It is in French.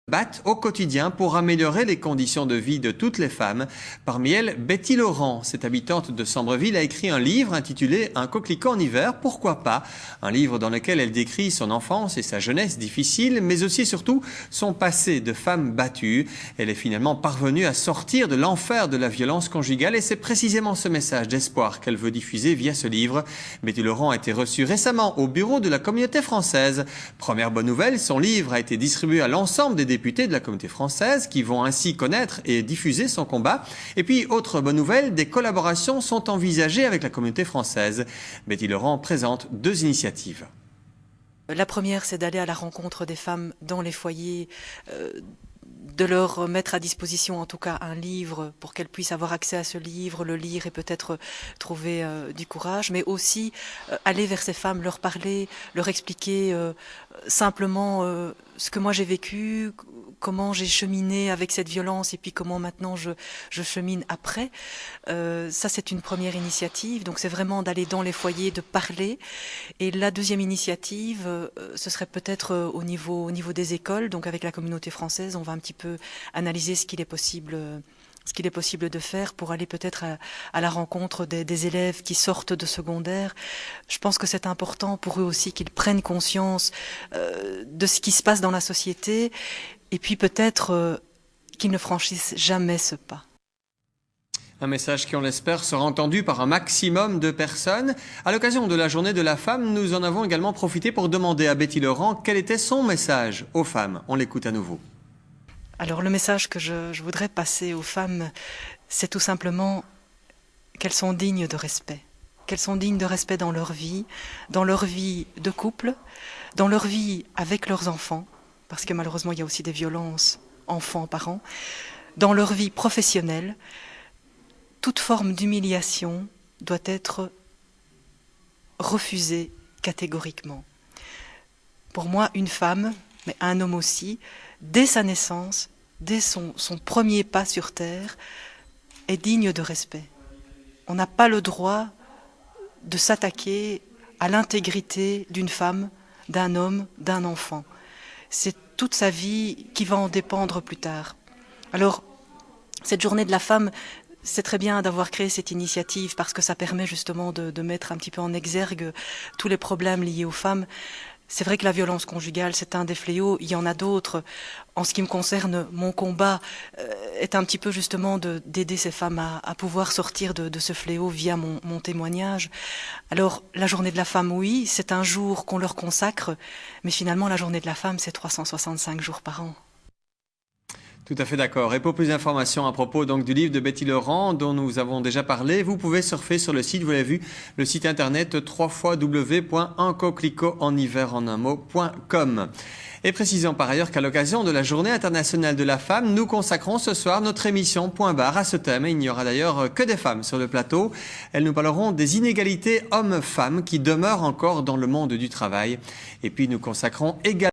battent au quotidien pour améliorer les conditions de vie de toutes les femmes. Parmi elles, Betty Laurent, cette habitante de Sambreville, a écrit un livre intitulé « Un coquelicot en hiver, pourquoi pas ?» Un livre dans lequel elle décrit son enfance et sa jeunesse difficile, mais aussi et surtout son passé de femme battue. Elle est finalement parvenue à sortir de l'enfer de la violence conjugale et c'est précisément ce message d'espoir qu'elle veut diffuser via ce livre. Betty Laurent a été reçue récemment au bureau de la communauté française. Première bonne nouvelle, son livre a été distribué à l'ensemble des députés de la communauté française qui vont ainsi connaître et diffuser son combat. Et puis, autre bonne nouvelle, des collaborations sont envisagées avec la communauté française. Betty Laurent présente deux initiatives. La première, c'est d'aller à la rencontre des femmes dans les foyers, de leur mettre à disposition en tout cas un livre pour qu'elles puissent avoir accès à ce livre, le lire et peut-être trouver du courage, mais aussi aller vers ces femmes, leur parler, leur expliquer simplement ce que moi j'ai vécu, comment j'ai cheminé avec cette violence et puis comment maintenant je chemine après. Ça c'est une première initiative, donc c'est vraiment d'aller dans les foyers, de parler. Et la deuxième initiative, ce serait peut-être au niveau des écoles, donc avec la communauté française, on va un petit peu analyser ce qu'il est possible de faire pour aller peut-être à la rencontre des élèves qui sortent de secondaire. Je pense que c'est important pour eux aussi qu'ils prennent conscience de ce qui se passe dans la société et puis peut-être qu'ils ne franchissent jamais ce pas. Un message qui, on l'espère, sera entendu par un maximum de personnes. À l'occasion de la Journée de la femme, nous en avons également profité pour demander à Betty Laurent quel était son message aux femmes. On l'écoute à nouveau. Alors le message que je voudrais passer aux femmes, c'est tout simplement qu'elles sont dignes de respect. Qu'elles sont dignes de respect dans leur vie de couple, dans leur vie avec leurs enfants, parce que malheureusement il y a aussi des violences enfants-parents, dans leur vie professionnelle. Toute forme d'humiliation doit être refusée catégoriquement. Pour moi, une femme, mais un homme aussi, dès sa naissance, dès son premier pas sur terre, est digne de respect. On n'a pas le droit de s'attaquer à l'intégrité d'une femme, d'un homme, d'un enfant. C'est toute sa vie qui va en dépendre plus tard. Alors, cette journée de la femme, c'est très bien d'avoir créé cette initiative parce que ça permet justement de mettre un petit peu en exergue tous les problèmes liés aux femmes. C'est vrai que la violence conjugale, c'est un des fléaux, il y en a d'autres. En ce qui me concerne, mon combat est un petit peu justement d'aider ces femmes à pouvoir sortir de ce fléau via mon témoignage. Alors, la journée de la femme, oui, c'est un jour qu'on leur consacre, mais finalement, la journée de la femme, c'est 365 jours par an. Tout à fait d'accord. Et pour plus d'informations à propos donc du livre de Betty Laurent dont nous avons déjà parlé, vous pouvez surfer sur le site, vous l'avez vu, le site internet www.uncoquelicot.com. Et précisons par ailleurs qu'à l'occasion de la Journée internationale de la femme, nous consacrons ce soir notre émission Point barre à ce thème. Et il n'y aura d'ailleurs que des femmes sur le plateau. Elles nous parleront des inégalités hommes-femmes qui demeurent encore dans le monde du travail. Et puis nous consacrons également